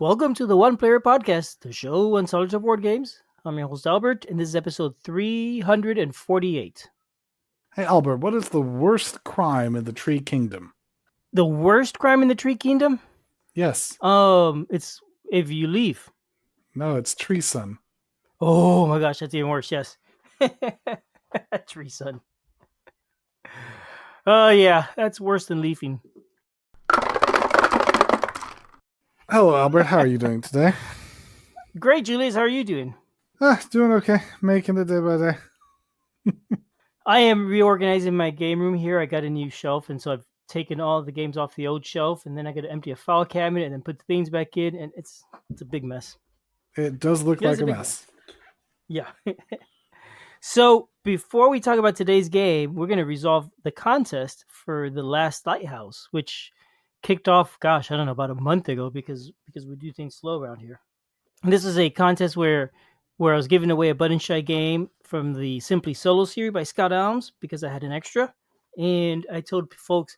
Welcome to the One Player Podcast, the show on solitaire board games. I'm your host Albert, and this is episode 348. Hey, Albert, what is the worst crime in the Tree Kingdom? The worst crime in the Tree Kingdom? Yes. It's if you leave. No, it's treason. Oh my gosh, that's even worse. Yes, Tree Son. Oh yeah, that's worse than leafing. Hello, Albert. How are you doing today? Great, Julius. How are you doing? Doing okay. Making it day by day. I am reorganizing my game room here. I got a new shelf, and so I've taken all the games off the old shelf, and then I got to empty a file cabinet and then put the things back in, and it's a big mess. It does look like a mess. Yeah. So before we talk about today's game, we're going to resolve the contest for the Last Lighthouse, which kicked off, gosh, I don't know, about a month ago because we do things slow around here. And this is a contest where I was giving away a Button Shy game from the Simply Solo series by Scott Alms because I had an extra. And I told folks,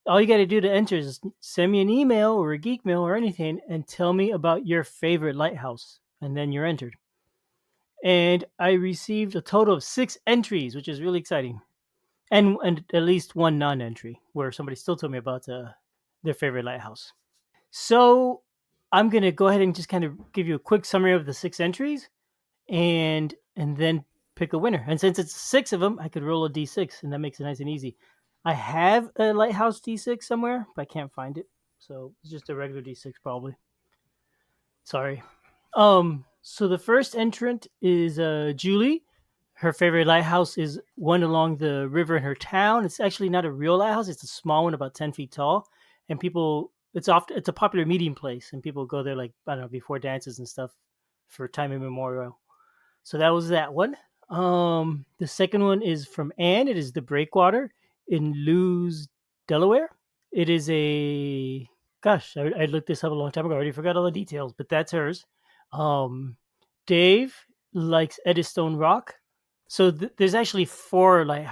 all you got to do to enter is send me an email or a geek mail or anything and tell me about your favorite lighthouse. And then you're entered. And I received a total of 6 entries, which is really exciting. And at least one non-entry where somebody still told me about their favorite lighthouse. So I'm going to go ahead and just kind of give you a quick summary of the 6 entries and then pick a winner. And since it's 6 of them, I could roll a d6, and that makes it nice and easy. I have a lighthouse d6 somewhere, but I can't find it. So it's just a regular d6 probably. Sorry. So the first entrant is Julie. Her favorite lighthouse is one along the river in her town. It's actually not a real lighthouse. It's a small one about 10 feet tall. And it's a popular meeting place. And people go there like, I don't know, before dances and stuff for time immemorial. So that was that one. The second one is from Anne. It is the Breakwater in Lewes, Delaware. It is gosh, I looked this up a long time ago. I already forgot all the details, but that's hers. Dave likes Eddystone Rock. So there's actually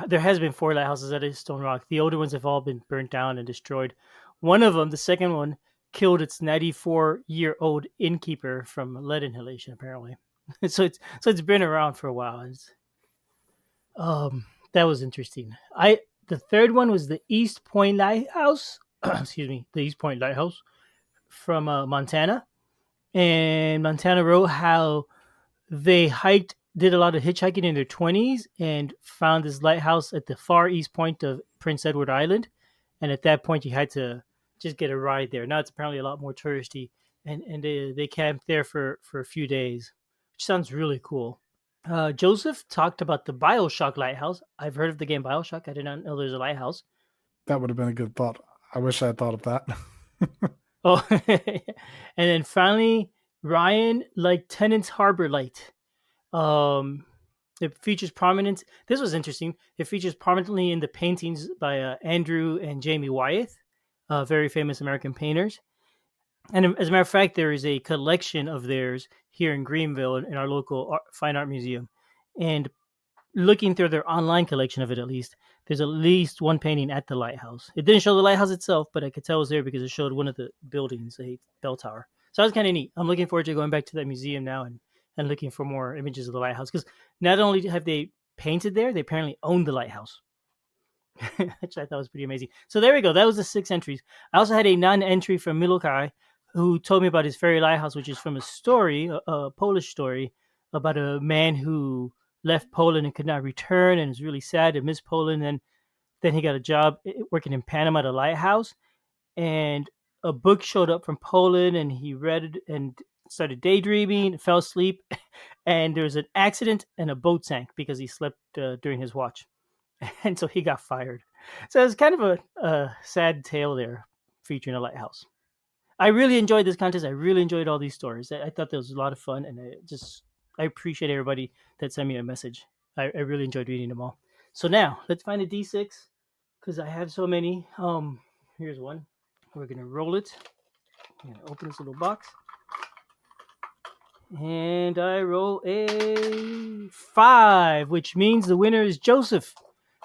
there has been 4 lighthouses at Eddystone Rock. The older ones have all been burnt down and destroyed. One of them, the second one, killed its 94-year-old innkeeper from lead inhalation, apparently. so it's been around for a while. That was interesting. The third one was the East Point Lighthouse. Excuse me, the East Point Lighthouse from Montana. And Montana wrote how they did a lot of hitchhiking in their 20s and found this lighthouse at the far east point of Prince Edward Island. And at that point, you had to just get a ride there. Now it's apparently a lot more touristy. And they camped there for a few days, which sounds really cool. Joseph talked about the BioShock lighthouse. I've heard of the game BioShock. I did not know there's a lighthouse. That would have been a good thought. I wish I had thought of that. Oh, and then finally, Ryan liked Tennant's Harbor Light. It features prominent. This was interesting. It features prominently in the paintings by Andrew and Jamie Wyeth, very famous American painters. And as a matter of fact, there is a collection of theirs here in Greenville in our local fine art museum. And looking through their online collection of it, there's at least one painting at the lighthouse. It didn't show the lighthouse itself, but I could tell it was there because it showed one of the buildings, a bell tower. So that was kind of neat. I'm looking forward to going back to that museum now and looking for more images of the lighthouse, because not only have they painted there, they apparently own the lighthouse, which I thought was pretty amazing. So there we go. That was the 6 entries. I also had a non-entry from Milokai, who told me about his fairy lighthouse, which is from a story, a Polish story, about a man who left Poland and could not return and was really sad and missed Poland. And then he got a job working in Panama at a lighthouse. And a book showed up from Poland, and he read it and started daydreaming, fell asleep, and there was an accident and a boat sank because he slept during his watch. And so he got fired. So it's kind of a sad tale there featuring a lighthouse. I really enjoyed this contest. I really enjoyed all these stories. I thought that was a lot of fun, and I appreciate everybody that sent me a message. I really enjoyed reading them all. So now let's find a D6 because I have so many. Here's one. We're gonna roll it. I'm gonna open this little box, and I roll a 5, which means the winner is Joseph.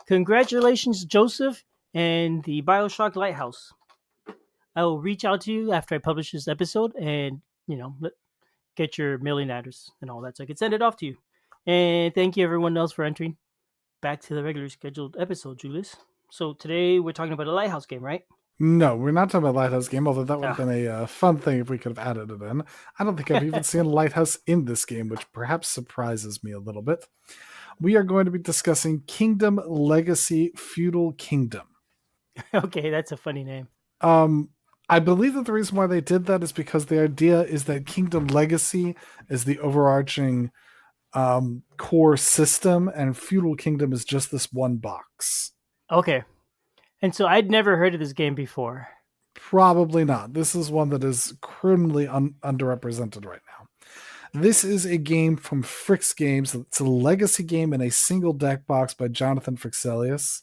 Congratulations, Joseph, and the BioShock Lighthouse. I will reach out to you after I publish this episode and get your mailing address and all that, so I can send it off to you. And thank you everyone else for entering. Back to the regular scheduled episode, Julius. So today we're talking about a lighthouse game, right? No, we're not talking about Lighthouse game, although that would have Ah. been a fun thing if we could have added it in. I don't think I've even seen Lighthouse in this game, which perhaps surprises me a little bit. We are going to be discussing Kingdom Legacy Feudal Kingdom. Okay, that's a funny name. Um, I believe that the reason why they did that is because the idea is that Kingdom Legacy is the overarching core system, and Feudal Kingdom is just this one box. Okay, and so I'd never heard of this game before. Probably not. This is one that is criminally underrepresented right now. This is a game from Fricks Games. It's a legacy game in a single deck box by Jonathan Frixelius.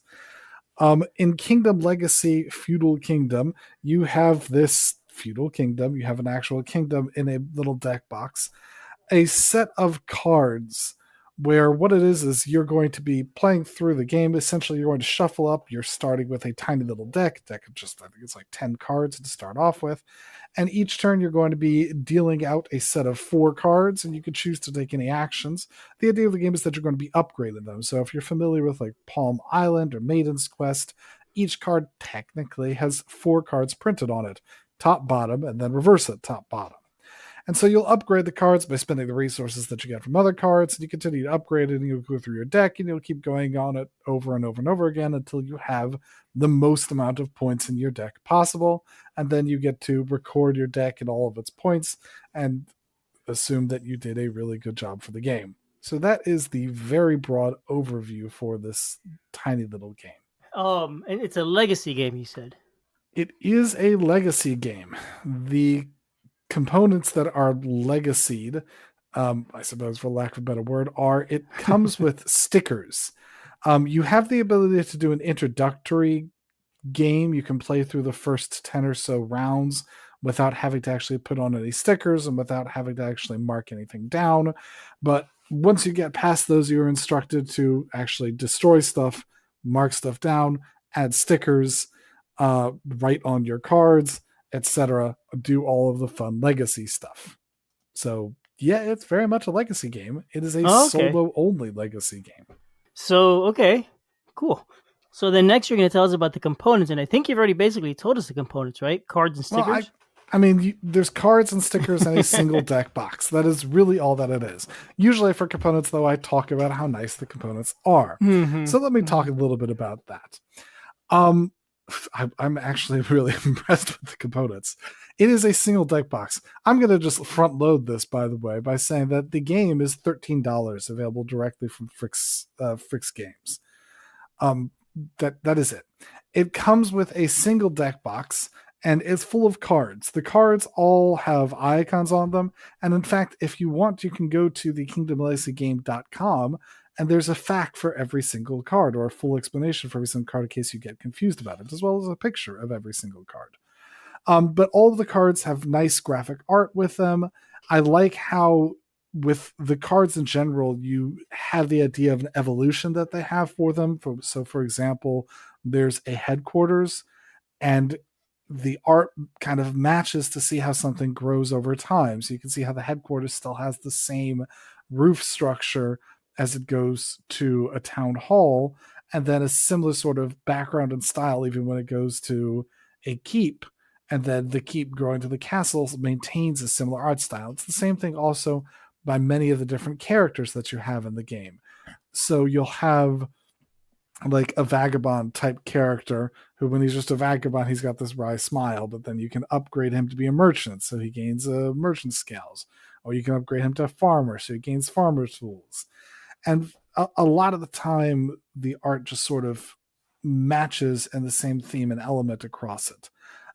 In Kingdom Legacy Feudal Kingdom, you have this feudal kingdom. You have an actual kingdom in a little deck box. A set of cards where what it is you're going to be playing through the game. Essentially, you're going to shuffle up. You're starting with a tiny little deck of just, I think it's like 10 cards to start off with. And each turn, you're going to be dealing out a set of 4 cards, and you can choose to take any actions. The idea of the game is that you're going to be upgrading them. So if you're familiar with like Palm Island or Maiden's Quest, each card technically has 4 cards printed on it, top, bottom, and then reverse it, top, bottom. And so you'll upgrade the cards by spending the resources that you get from other cards, and you continue to upgrade it, and you'll go through your deck, and you'll keep going on it over and over and over again until you have the most amount of points in your deck possible. And then you get to record your deck and all of its points and assume that you did a really good job for the game. So that is the very broad overview for this tiny little game. And it's a legacy game, you said. It is a legacy game. The components that are legacied, I suppose for lack of a better word, are it comes with stickers. You have the ability to do an introductory game. You can play through the first 10 or so rounds without having to actually put on any stickers and without having to actually mark anything down. But once you get past those, you're instructed to actually destroy stuff, mark stuff down, add stickers, write on your cards, etc. Do all of the fun legacy stuff. So yeah, it's very much a legacy game. It is a Okay. solo only legacy game. So, okay, cool. So then next you're going to tell us about the components, and I think you've already basically told us the components, right? Cards and Well, stickers. I mean, there's cards and stickers in a single deck box. That is really all that it is. Usually for components, though, I talk about how nice the components are. Mm-hmm. So let me talk a little bit about that. I'm actually really impressed with the components. It is a single deck box. I'm going to just front load this, by the way, by saying that the game is $13 available directly from Fricks Games. That is it. It comes with a single deck box, and it's full of cards. The cards all have icons on them, and in fact, if you want, you can go to the kingdomlegacygame.com, and there's a fact for every single card, or a full explanation for every single card in case you get confused about it, as well as a picture of every single card. But all of the cards have nice graphic art with them. I like how with the cards in general, you have the idea of an evolution that they have for them. So, for example, there's a headquarters, and the art kind of matches to see how something grows over time. So you can see how the headquarters still has the same roof structure as it goes to a town hall, and then a similar sort of background and style even when it goes to a keep. And then the keep growing to the castle maintains a similar art style. It's the same thing also by many of the different characters that you have in the game. So you'll have like a vagabond type character who, when he's just a vagabond, he's got this wry smile, but then you can upgrade him to be a merchant, so he gains merchant skills. Or you can upgrade him to a farmer, so he gains farmer tools. And a lot of the time, the art just sort of matches in the same theme and element across it.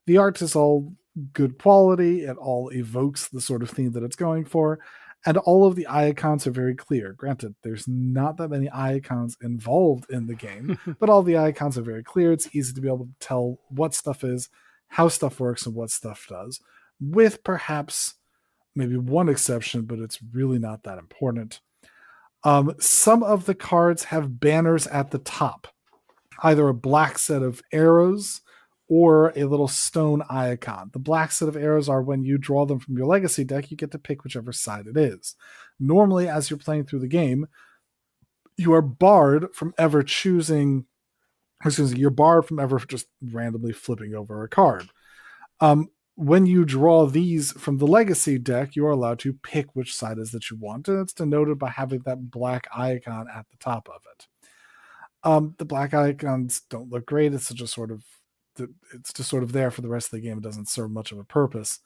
The art is all good quality. It all evokes the sort of theme that it's going for. And all of the icons are very clear. Granted, there's not that many icons involved in the game, but all the icons are very clear. It's easy to be able to tell what stuff is, how stuff works, and what stuff does, with perhaps maybe one exception, but it's really not that important. Some of the cards have banners at the top, either a black set of arrows or a little stone icon. The black set of arrows are when you draw them from your legacy deck, you get to pick whichever side it is. Normally, as you're playing through the game, you are barred from ever choosing, excuse me, you're barred from ever just randomly flipping over a card. When you draw these from the legacy deck, you are allowed to pick which side is that you want, and it's denoted by having that black icon at the top of it. The black icons don't look great. It's just sort of there for the rest of the game. It doesn't serve much of a purpose.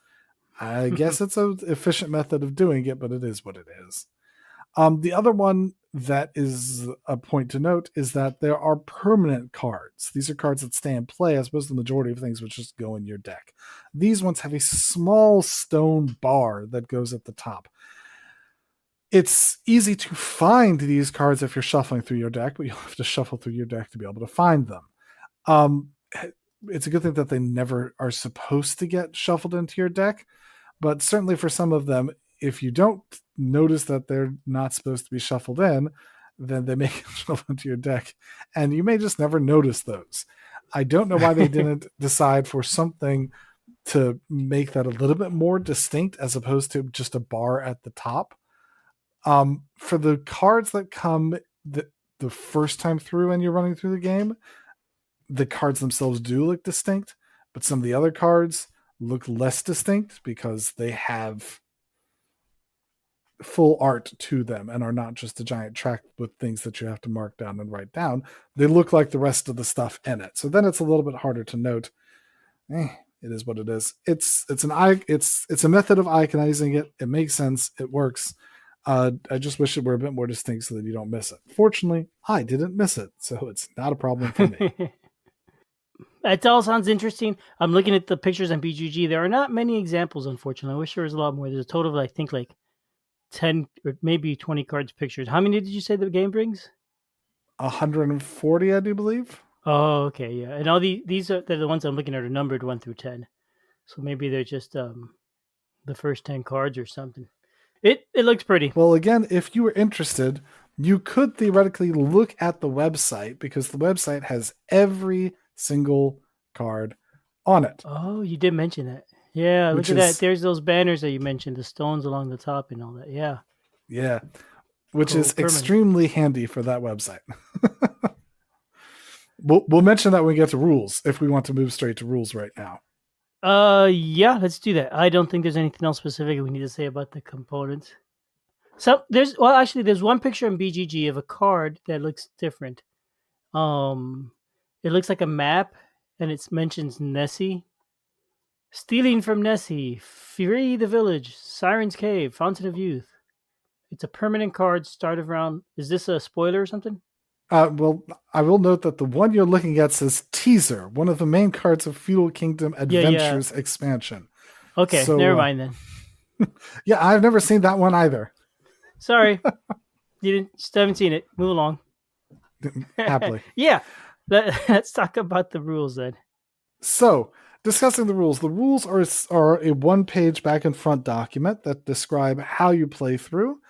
I guess it's an efficient method of doing it, but it is what it is. The other one that is a point to note is that there are permanent cards. These are cards that stay in play, as opposed to the majority of things which just go in your deck. These ones have a small stone bar that goes at the top. It's easy to find these cards if you're shuffling through your deck, but you'll have to shuffle through your deck to be able to find them. It's a good thing that they never are supposed to get shuffled into your deck, but certainly for some of them, if you don't notice that they're not supposed to be shuffled in, then they may get shuffled into your deck, and you may just never notice those. I don't know why they didn't decide for something to make that a little bit more distinct as opposed to just a bar at the top. For the cards that come the first time through and you're running through the game, the cards themselves do look distinct, but some of the other cards look less distinct because they have full art to them and are not just a giant track with things that you have to mark down and write down. They look like the rest of the stuff in it. So then it's a little bit harder to note. It is what it is. It's a method of iconizing it. It makes sense. It works. I just wish it were a bit more distinct so that you don't miss it. Fortunately, I didn't miss it, so it's not a problem for me. That all sounds interesting. I'm looking at the pictures on BGG. There are not many examples, unfortunately. I wish there was a lot more. There's a total of, I think, like 10 or maybe 20 cards pictures. How many did you say the game brings? 140, I do believe. Oh, okay, yeah. And all these are the ones I'm looking at are numbered 1 through 10. So maybe they're just the first 10 cards or something. It looks pretty. Well, again, if you were interested, you could theoretically look at the website, because the website has every single card on it. Oh, you did mention that. Yeah, look at that. There's those banners that you mentioned, the stones along the top and all that. Yeah. Yeah. Which is extremely handy for that website. We'll mention that when we get to rules, if we want to move straight to rules right now. Yeah, let's do that. I don't think there's anything else specific we need to say about the components. So there's one picture in BGG of a card that looks different. It looks like a map, and it mentions Nessie. Stealing from Nessie, Free the Village, Siren's Cave, Fountain of Youth. It's a permanent card, start of round. Is this a spoiler or something? Well, I will note that the one you're looking at says Teaser, one of the main cards of Feudal Kingdom Adventures expansion. Okay, so, never mind then. Yeah, I've never seen that one either. Sorry. You haven't seen it. Move along. Happily. Yeah. Let's talk about the rules then. So, discussing the rules. The rules are a one-page back and front document that describe how you play through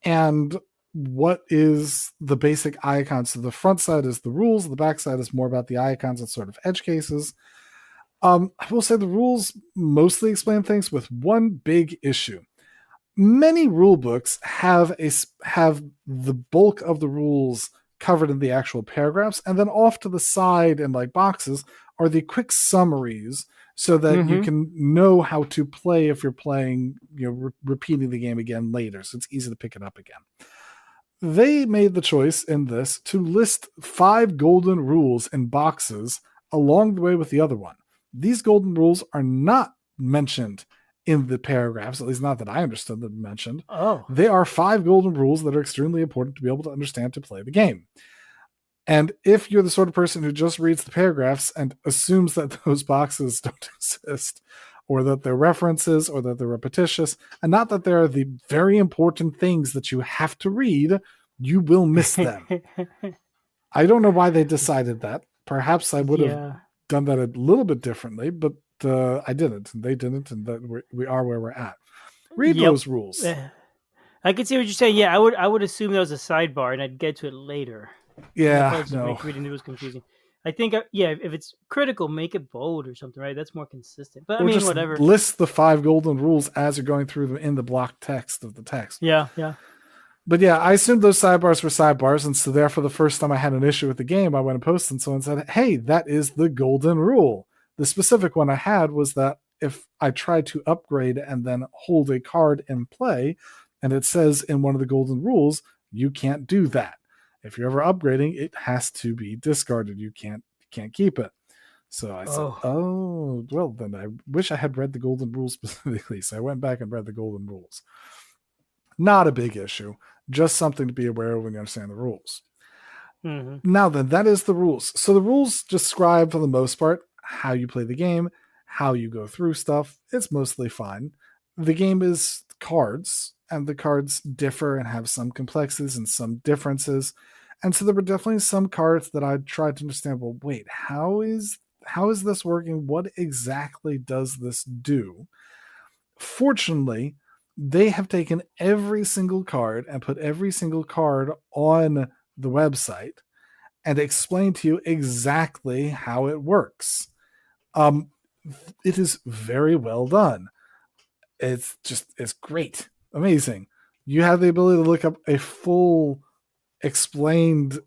and what is the basic icons. So the front side is the rules, the back side is more about the icons and sort of edge cases. I will say the rules mostly explain things with one big issue. Many rule books have the bulk of the rules covered in the actual paragraphs, and then off to the side in like boxes are the quick summaries so that you can know how to play if you're playing, repeating the game again later. So it's easy to pick it up again. They made the choice in this to list 5 golden rules in boxes along the way with the other one. These golden rules are not mentioned in the paragraphs, at least not that I understood them mentioned. Oh. They are 5 golden rules that are extremely important to be able to understand to play the game. And if you're the sort of person who just reads the paragraphs and assumes that those boxes don't exist, or that they're references, or that they're repetitious, and not that they're the very important things that you have to read, you will miss them. I don't know why they decided that. Perhaps I would have done that a little bit differently, but I didn't, and they didn't, and that we are where we're at. Read those rules. I can see what you're saying. Yeah, I would assume that was a sidebar, and I'd get to it later. Yeah, no. Make reading it was confusing. I think yeah, if it's critical, make it bold or something, right? That's more consistent. But I Or mean, just whatever. list the 5 golden rules as you're going through them in the block text of the text. Yeah, yeah. But yeah, I assumed those sidebars were sidebars, and so therefore the first time I had an issue with the game, I went and posted and someone said, hey, that is the golden rule. The specific one I had was that if I tried to upgrade and then hold a card in play, and it says in one of the golden rules, you can't do that. If you're ever upgrading, it has to be discarded. You can't keep it. So I said, Oh, oh, well, then I wish I had read the golden rules specifically. So I went back and read the golden rules. Not a big issue, just something to be aware of when you understand the rules. mm-hmm. Now then, that is the rules. So the rules describe, for the most part, how you play the game, how you go through stuff. It's mostly fine. The game is cards, and the cards differ and have some complexities and some differences. And so there were definitely some cards that I tried to understand, well, wait, how is this working? What exactly does this do? Fortunately, they have taken every single card and put every single card on the website and explained to you exactly how it works. Um, it is very well done. It's great, amazing. You have the ability to look up a full explained,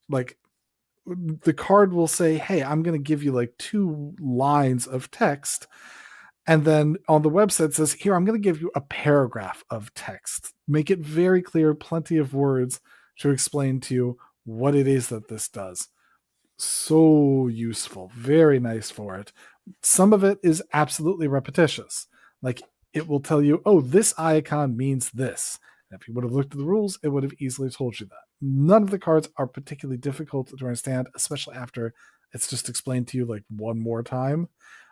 like, the card will say, hey, I'm going to give you like 2 lines of text. And then on the website it says, here, I'm going to give you a paragraph of text. Make it very clear, plenty of words to explain to you what it is that this does. So useful, very nice for it. Some of it is absolutely repetitious. Like, it will tell you, oh, this icon means this. And if you would have looked at the rules, it would have easily told you that. None of the cards are particularly difficult to understand, especially after it's just explained to you like one more time.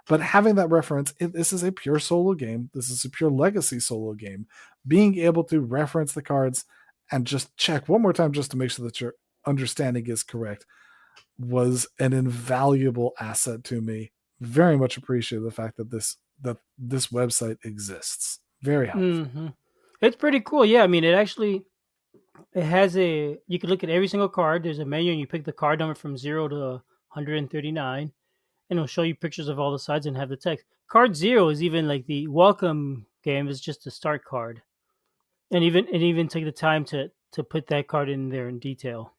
But having that reference, this is a pure solo game. This is a pure legacy solo game. Being able to reference the cards and just check one more time just to make sure that your understanding is correct was an invaluable asset to me. Very much appreciate the fact that this website exists. Very helpful. Mm-hmm. It's pretty cool. Yeah, I mean, it has a you can look at every single card. There's a menu, and you pick the card number from 0 to 139, and it'll show you pictures of all the sides and have the text. Card 0 is even like the welcome game is just a start card, and even take the time to put that card in there in detail.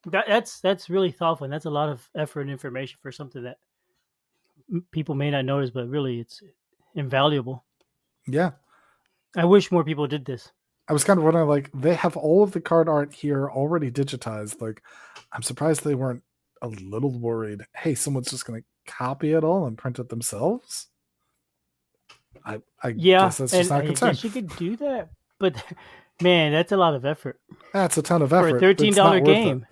That's really thoughtful, and that's a lot of effort and information for something that people may not notice, but really it's invaluable. Yeah. I wish more people did this. I was kind of wondering, like, they have all of the card art here already digitized. Like, I'm surprised they weren't a little worried. Hey, someone's just going to copy it all and print it themselves. I Yeah, guess that's just and not a I concern. guess you could do that, but man, that's a lot of effort That's a ton of for a effort. But it's $13 not worth it. game.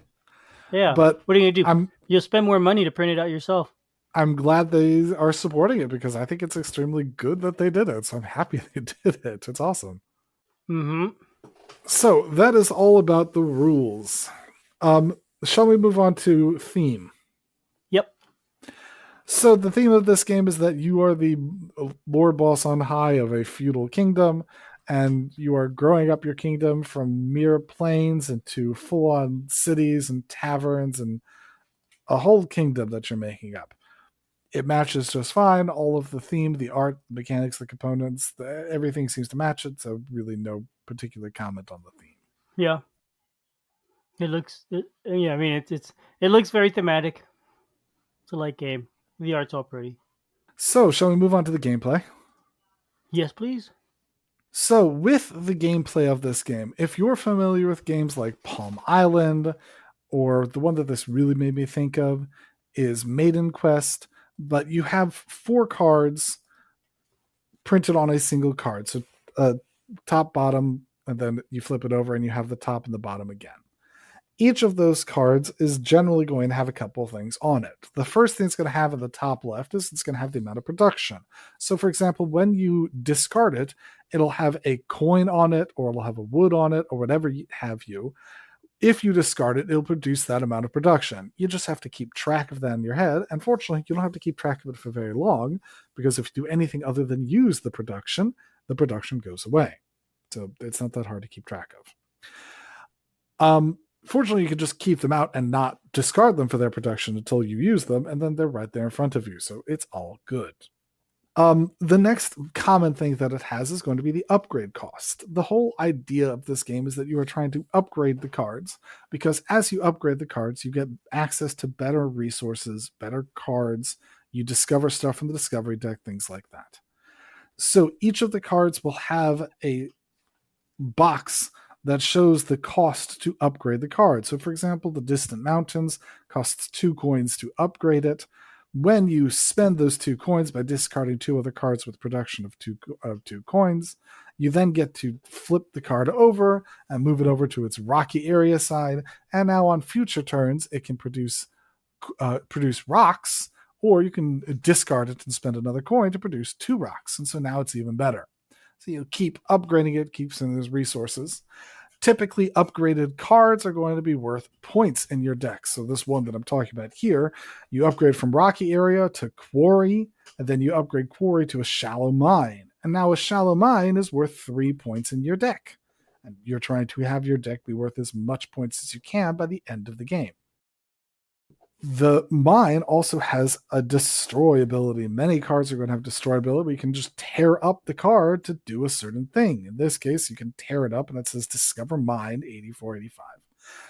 Yeah, But what are you gonna do? I'm You'll spend more money to print it out yourself. I'm glad they are supporting it because I think it's extremely good that they did it. So I'm happy they did it. It's awesome. Mm-hmm. So that is all about the rules. Shall we move on to theme? Yep. So the theme of this game is that you are the Lord Boss on high of a feudal kingdom, and you are growing up your kingdom from mere plains into full-on cities and taverns and a whole kingdom that you're making up. It matches just fine. All of the theme, the art, the mechanics, the components, everything seems to match it. So really, no particular comment on the theme. Yeah. Yeah. I mean, it looks very thematic. It's a light game. The art's all pretty. So, shall we move on to the gameplay? Yes, please. So, with the gameplay of this game, if you're familiar with games like Palm Island, or the one that this really made me think of is Maiden Quest, but you have 4 cards printed on a single card. So, top, bottom, and then you flip it over and you have the top and the bottom again. Each of those cards is generally going to have a couple of things on it. The first thing it's going to have at the top left is it's going to have the amount of production. So, for example, when you discard it, it'll have a coin on it, or it'll have a wood on it, or whatever have you. If you discard it, it'll produce that amount of production. You just have to keep track of that in your head. And fortunately, you don't have to keep track of it for very long, because if you do anything other than use the production goes away. So it's not that hard to keep track of. Fortunately, you can just keep them out and not discard them for their protection until you use them, and then they're right there in front of you. So it's all good. The next common thing that it has is going to be the upgrade cost. The whole idea of this game is that you are trying to upgrade the cards, because as you upgrade the cards, you get access to better resources, better cards. You discover stuff from the discovery deck, things like that. So each of the cards will have a box that shows the cost to upgrade the card. So for example, the Distant Mountains costs 2 coins to upgrade it. When you spend those 2 coins by discarding 2 other cards with production of two coins, you then get to flip the card over and move it over to its rocky area side. And now on future turns, it can produce rocks, or you can discard it and spend another coin to produce 2 rocks. And so now it's even better. So you keep upgrading it, keep sending those resources. Typically, upgraded cards are going to be worth points in your deck. So this one that I'm talking about here, you upgrade from Rocky Area to Quarry, and then you upgrade Quarry to a Shallow Mine. And now a Shallow Mine is worth 3 points in your deck. And you're trying to have your deck be worth as much points as you can by the end of the game. The mine also has a destroy ability. Many cards are going to have destroy ability, but you can just tear up the card to do a certain thing. In this case, you can tear it up and it says discover mine 8485.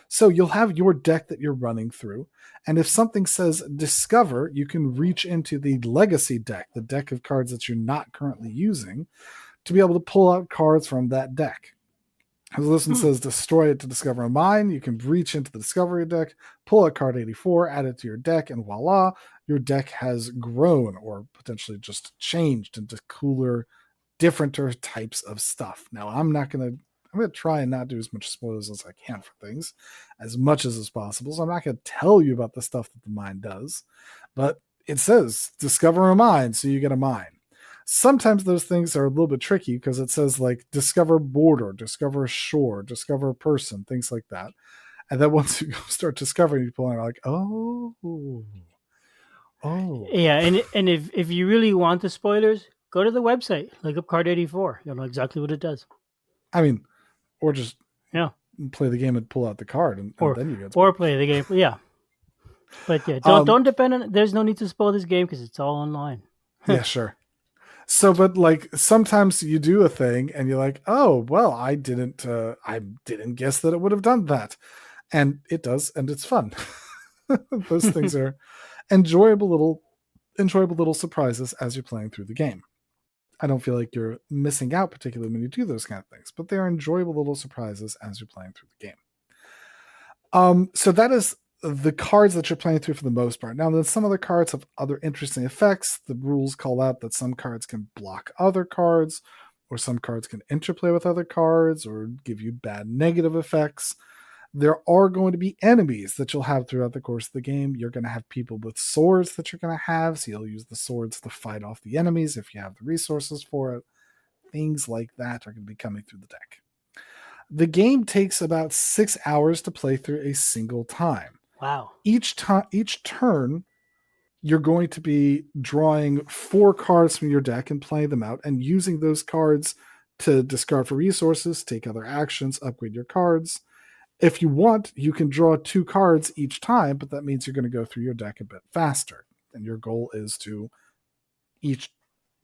So you'll have your deck that you're running through. And if something says discover, you can reach into the legacy deck, the deck of cards that you're not currently using, to be able to pull out cards from that deck. As this one says destroy it to discover a mine, you can reach into the discovery deck, pull a card 84, add it to your deck, and voila, your deck has grown or potentially just changed into cooler, differenter types of stuff. Now, I'm going to try and not do as much spoilers as I can for things, as much as is possible. So I'm not going to tell you about the stuff that the mine does, but it says discover a mine, so you get a mine. Sometimes those things are a little bit tricky because it says like discover border, discover shore, discover person, things like that. And then once you start discovering people, are like, oh. Yeah, and if you really want the spoilers, go to the website, look up Card 84. You'll know exactly what it does. I mean, or just play the game and pull out the card, and then you get spoilers. Or play the game, yeah. But yeah, don't depend on it. There's no need to spoil this game because it's all online. Yeah, sure. So, but like sometimes you do a thing and you're like, oh, well, I didn't guess that it would have done that. And it does. And it's fun. Those things are enjoyable little surprises as you're playing through the game. I don't feel like you're missing out particularly when you do those kind of things, but they are enjoyable little surprises as you're playing through the game. So that is the cards that you're playing through for the most part. Now, then some other cards have other interesting effects. The rules call out that some cards can block other cards, or some cards can interplay with other cards, or give you bad negative effects. There are going to be enemies that you'll have throughout the course of the game. You're going to have people with swords that you're going to have, so you'll use the swords to fight off the enemies if you have the resources for it. Things like that are going to be coming through the deck. The game takes about 6 hours to play through a single time. Wow. Each turn, you're going to be drawing 4 cards from your deck and playing them out and using those cards to discard for resources, take other actions, upgrade your cards. If you want, you can draw 2 cards each time, but that means you're going to go through your deck a bit faster. And your goal is to each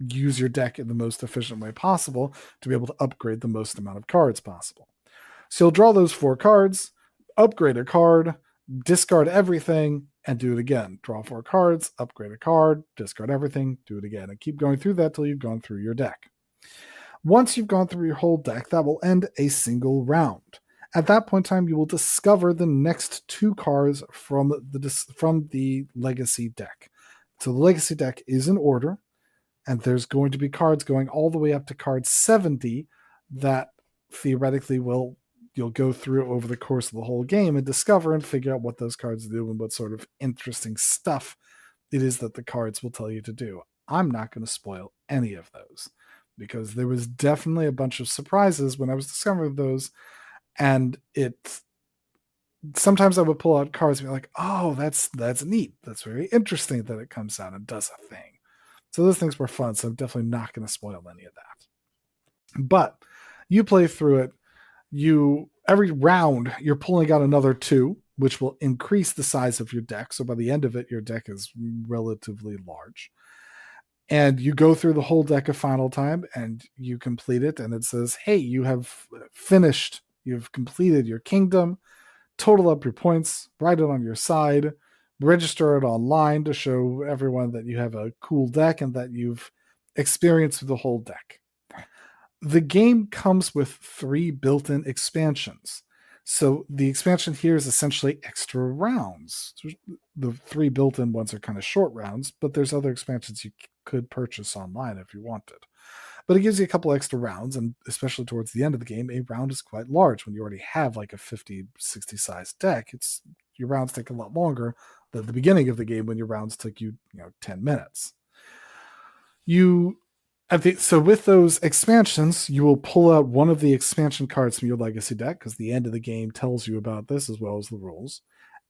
use your deck in the most efficient way possible to be able to upgrade the most amount of cards possible. So you'll draw those 4 cards, upgrade a card, discard everything, and do it again. Draw 4 cards, upgrade a card, discard everything, do it again, and keep going through that till you've gone through your deck. Once you've gone through your whole deck, that will end a single round. At that point in time, you will discover the next 2 cards from the legacy deck. So the legacy deck is in order, and there's going to be cards going all the way up to card 70 that theoretically you'll go through over the course of the whole game and discover and figure out what those cards do and what sort of interesting stuff it is that the cards will tell you to do. I'm not going to spoil any of those because there was definitely a bunch of surprises when I was discovering those. And sometimes I would pull out cards and be like, oh, that's neat. That's very interesting that it comes out and does a thing. So those things were fun. So I'm definitely not going to spoil any of that. But you play through it. Every round, you're pulling out another 2. which will increase the size of your deck. So by the end of it, your deck is relatively large. And you go through the whole deck a final time and you complete it. And it says, hey, you have finished, you've completed your kingdom, total up your points, write it on your side, register it online to show everyone that you have a cool deck and that you've experienced the whole deck. The game comes with 3 built-in expansions. So the expansion here is essentially extra rounds. The 3 built-in ones are kind of short rounds, but there's other expansions you could purchase online if you wanted. But it gives you a couple extra rounds, and especially towards the end of the game, a round is quite large. When you already have like a 50, 60 size deck, your rounds take a lot longer than the beginning of the game when your rounds took you 10 minutes. So with those expansions, you will pull out one of the expansion cards from your legacy deck, because the end of the game tells you about this as well as the rules,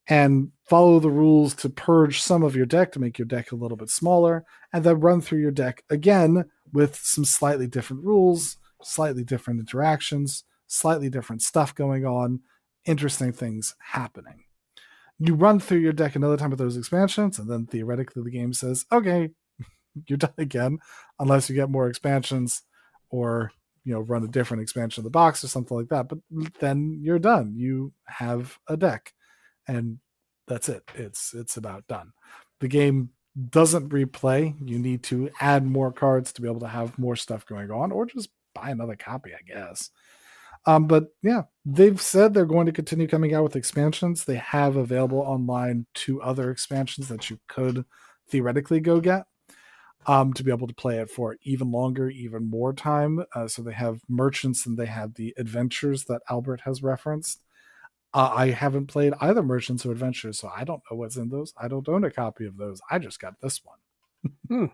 and follow the rules to purge some of your deck to make your deck a little bit smaller, and then run through your deck again with some slightly different rules, slightly different interactions, slightly different stuff going on, interesting things happening. You run through your deck another time with those expansions, and then theoretically the game says, okay, you're done again, unless you get more expansions or run a different expansion of the box or something like that. But then you're done. You have a deck, and that's it. It's about done. The game doesn't replay. You need to add more cards to be able to have more stuff going on, or just buy another copy, I guess. But yeah, they've said they're going to continue coming out with expansions. They have available online 2 other expansions that you could theoretically go get. To be able to play it for even longer, even more time. So they have merchants and they have the adventures that Albert has referenced. I haven't played either merchants or adventures, so I don't know what's in those. I don't own a copy of those. I just got this one.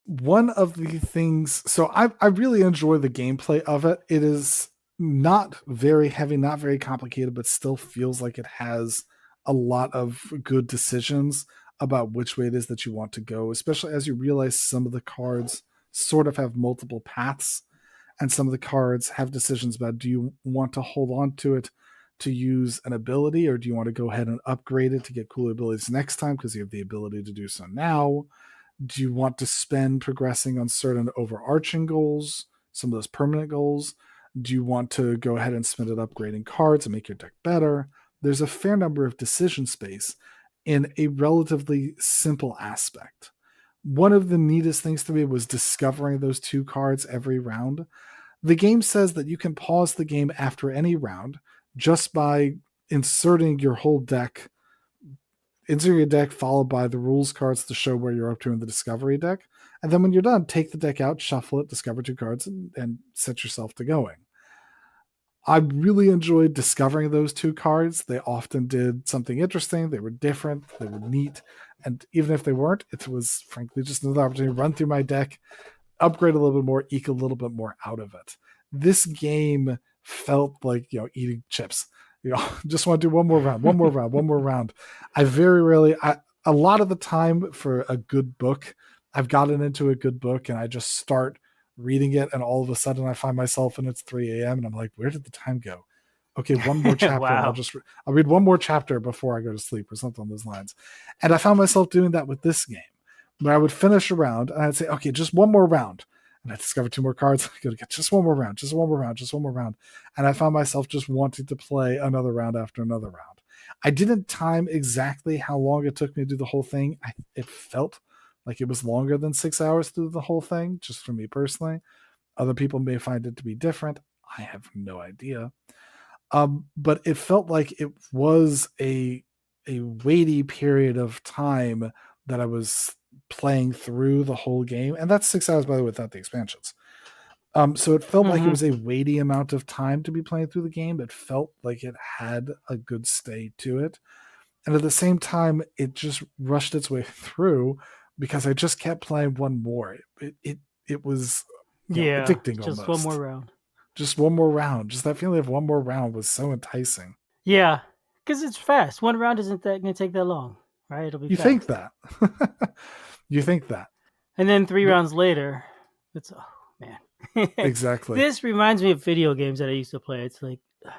One of the things, so I really enjoy the gameplay of it. It is not very heavy, not very complicated, but still feels like it has a lot of good decisions about which way it is that you want to go, especially as you realize some of the cards sort of have multiple paths, and some of the cards have decisions about, do you want to hold on to it to use an ability, or do you want to go ahead and upgrade it to get cooler abilities next time because you have the ability to do so now? Do you want to spend progressing on certain overarching goals, some of those permanent goals? Do you want to go ahead and spend it upgrading cards and make your deck better? There's a fair number of decision space in a relatively simple aspect. One of the neatest things to me was discovering those 2 cards every round. The game says that you can pause the game after any round just by inserting your whole deck, insert your deck followed by the rules cards to show where you're up to in the discovery deck. And then when you're done, take the deck out, shuffle it, discover 2 cards, and set yourself to going. I really enjoyed discovering those 2 cards. They often did something interesting. They were different. They were neat. And even if they weren't, it was frankly just another opportunity to run through my deck, upgrade a little bit more, eke a little bit more out of it. This game felt like, eating chips. Just want to do one more round, one more round, one more round. I very rarely, a lot of the time for a good book, I've gotten into a good book and I just start reading it, and all of a sudden I find myself and it's 3 a.m. and I'm like, where did the time go? Okay, one more chapter. Wow. And I'll read one more chapter before I go to sleep or something on those lines. And I found myself doing that with this game, where I would finish a round and I'd say, okay, just one more round. And I discovered 2 more cards. I go to get just one more round, just one more round, just one more round. And I found myself just wanting to play another round after another round. I didn't time exactly how long it took me to do the whole thing. It felt like it was longer than 6 hours to do the whole thing, just for me personally. Other people may find it to be different. I have no idea. But it felt like it was a weighty period of time that I was playing through the whole game. And that's 6 hours, by the way, without the expansions. So it felt like it was a weighty amount of time to be playing through the game. It felt like it had a good stay to it. And at the same time, it just rushed its way through because I just kept playing one more. It was addicting just almost. one more round. Just one more round. Just that feeling of one more round was so enticing. Yeah, because it's fast. One round isn't that going to take that long, right? It'll be You fast. think that. You think that. And then 3 rounds later, it's, oh, man. Exactly. This reminds me of video games that I used to play. It's like a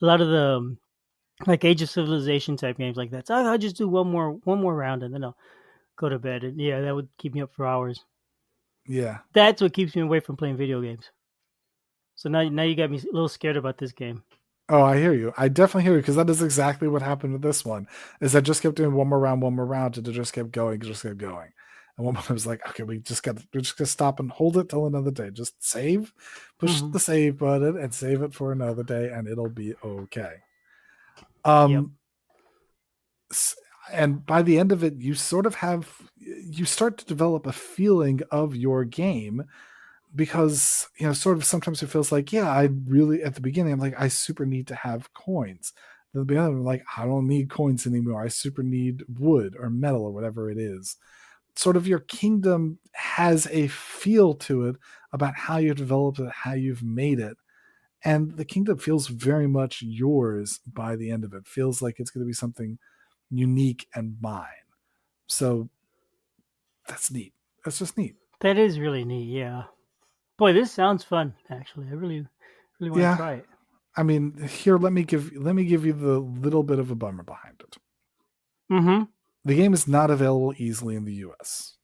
lot of the like Age of Civilization type games like that. So I'll just do one more round and then I'll go to bed. And yeah, that would keep me up for hours. Yeah. That's what keeps me away from playing video games. So now you got me a little scared about this game. Oh, I hear you. I definitely hear you because that is exactly what happened with this one. Is I just kept doing one more round, and it just kept going, just kept going. And one point I was like, okay, we just gotta stop and hold it till another day. Just save, push Hmm. the save button, and save it for another day, and it'll be okay. Yep, Um, and by the end of it, you start to develop a feeling of your game because sort of sometimes it feels like, yeah, I really at the beginning I'm like, I super need to have coins. At the beginning I'm like, I don't need coins anymore. I super need wood or metal or whatever it is. Sort of your kingdom has a feel to it about how you developed it, how you've made it. And the kingdom feels very much yours by the end of it. Feels like it's going to be something unique and mine. So that's neat. That's just neat. that is really neat. Yeah, boy, this sounds fun. Actually, I really want to Yeah. try it. I mean, here let me give you the little bit of a bummer behind it. Mm-hmm. The game is not available easily in the US.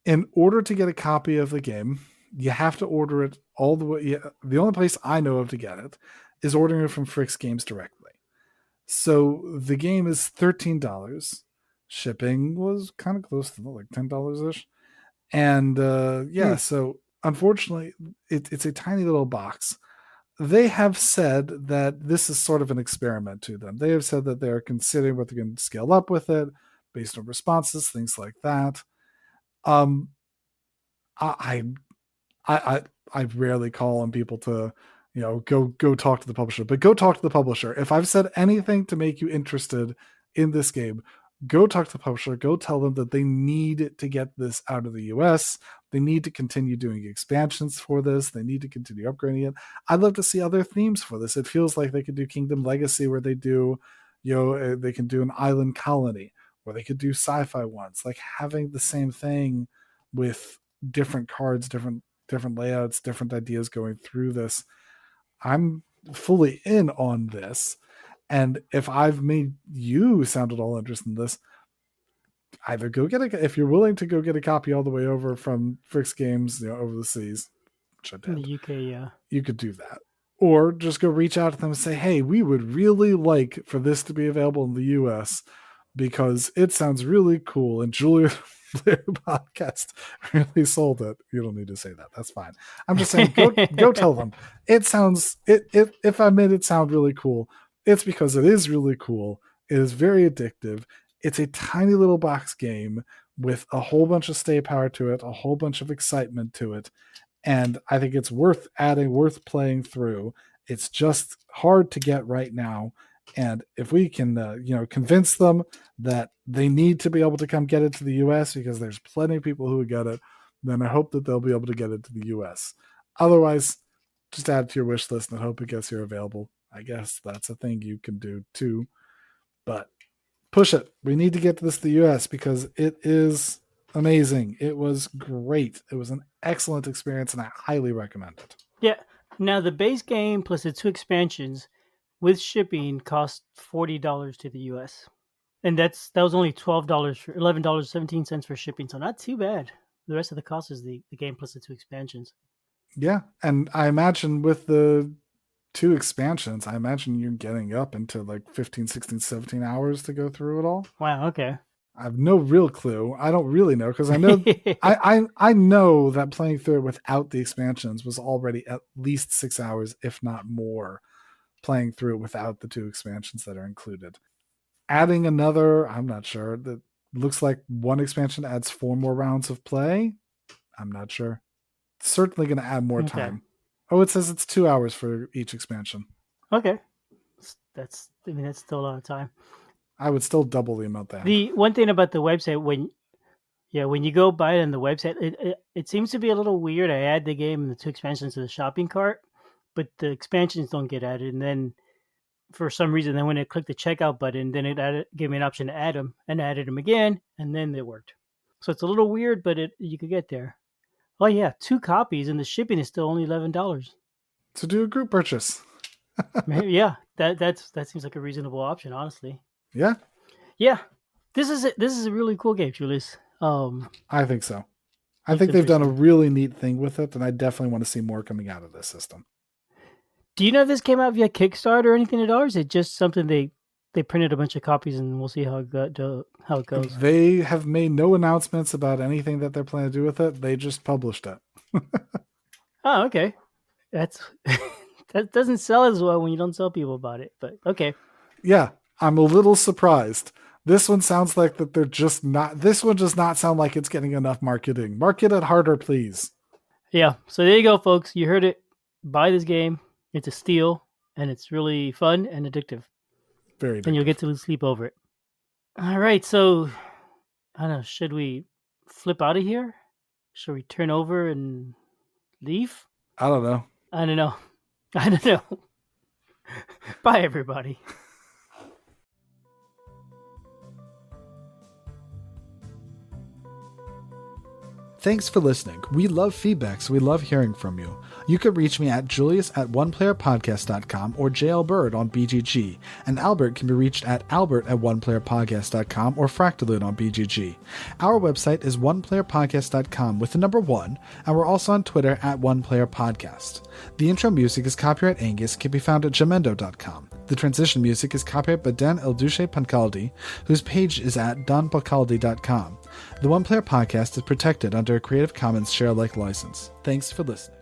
In order to get a copy of the game, you have to order it all the way. Yeah, the only place I know of to get it is ordering it from Frix Games directly. So the game is $13. Shipping was kind of close to like $10 ish. And yeah, Hmm. so unfortunately, it's a tiny little box. They have said that this is sort of an experiment to them. They have said that they're considering what they're going to scale up with it based on responses, things like that. Um, I I I rarely call on people to go talk to the publisher, but go talk to the publisher. If I've said anything to make you interested in this game, go talk to the publisher. Go tell them that they need to get this out of the US. They need to continue doing expansions for this. They need to continue upgrading it. I'd love to see other themes for this. It feels like they could do Kingdom Legacy, where they do, they can do an island colony, where they could do sci-fi ones. Like having the same thing with different cards, different layouts, different ideas going through this. I'm fully in on this. And if I've made you sound at all interested in this, either go get if you're willing to go get a copy all the way over from Frix Games, over the seas, which I In the did, UK, yeah. you could do that. Or just go reach out to them and say, hey, we would really like for this to be available in the US because it sounds really cool. And Julius their podcast really sold it. You don't need to say that. That's fine. I'm just saying go tell them. It sounds it if I made it sound really cool, it's because it is really cool. It is very addictive. It's a tiny little box game with a whole bunch of stay power to it, a whole bunch of excitement to it, and I think it's worth adding, worth playing through. It's just hard to get right now, and if we can, convince them that they need to be able to come get it to the U.S. because there's plenty of people who would get it, then I hope that they'll be able to get it to the U.S. Otherwise, just add it to your wish list and hope it gets here available. I guess that's a thing you can do too, but push it. We need to get this to the US because it is amazing. It was great. It was an excellent experience and I highly recommend it. Yeah. Now the base game plus the two expansions with shipping cost $40 to the US. And that was only $12 for $11.17 for shipping, so not too bad. The rest of the cost is the game plus the two expansions. Yeah. And I imagine with the two expansions, I imagine you're getting up into like 15, 16, 17 hours to go through it all. Wow, okay. I have no real clue. I don't really know because I know I know that playing through it without the expansions was already at least 6 hours, if not more, playing through it without the two expansions that are included. Adding another, I'm not sure. That looks like one expansion adds 4 more rounds of play. I'm not sure. Certainly going to add more Okay. time. Oh, it says it's 2 hours for each expansion. Okay. That's still a lot of time. I would still double the amount then. The one thing about the website when you go buy it on the website, it seems to be a little weird. I add the game and the two expansions to the shopping cart, but the expansions don't get added. And then for some reason, then when I click the checkout button, then gave me an option to add them and added them again, and then it worked. So it's a little weird, but you could get there. Oh yeah, 2 copies, and the shipping is still only $11. So do a group purchase. Yeah, that seems like a reasonable option, honestly. Yeah, Yeah, this is a really cool game, Julius. I think so. I Looks think they've done a interesting. really neat thing with it, and I definitely want to see more coming out of this system. Do you know if this came out via Kickstarter or anything at all? Or is it just something they printed a bunch of copies and we'll see how it goes? They have made no announcements about anything that they're planning to do with it. They just published it. Oh, okay. That's that doesn't sell as well when you don't tell people about it. But okay. Yeah, I'm a little surprised. This one sounds like that they're just not. This one does not sound like it's getting enough marketing. Market it harder, please. Yeah. So there you go, folks. You heard it. Buy this game. It's a steal, and it's really fun and addictive. Very And you'll addictive. get to lose sleep over it. All right. So I don't know. Should we flip out of here? Should we turn over and leave? I don't know. I don't know. I don't know. Bye, everybody. Thanks for listening. We love feedback, so we love hearing from you. You can reach me at julius@oneplayerpodcast.com or JLBird on BGG, and Albert can be reached at albert@oneplayerpodcast.com or Fractalute on BGG. Our website is oneplayerpodcast.com with the number 1, and we're also on Twitter at oneplayerpodcast. The intro music is copyright Angus, can be found at jamendo.com. The transition music is copyright by Dan Elduce Pancaldi, whose page is at donpancaldi.com. The One Player Podcast is protected under a Creative Commons share-alike license. Thanks for listening.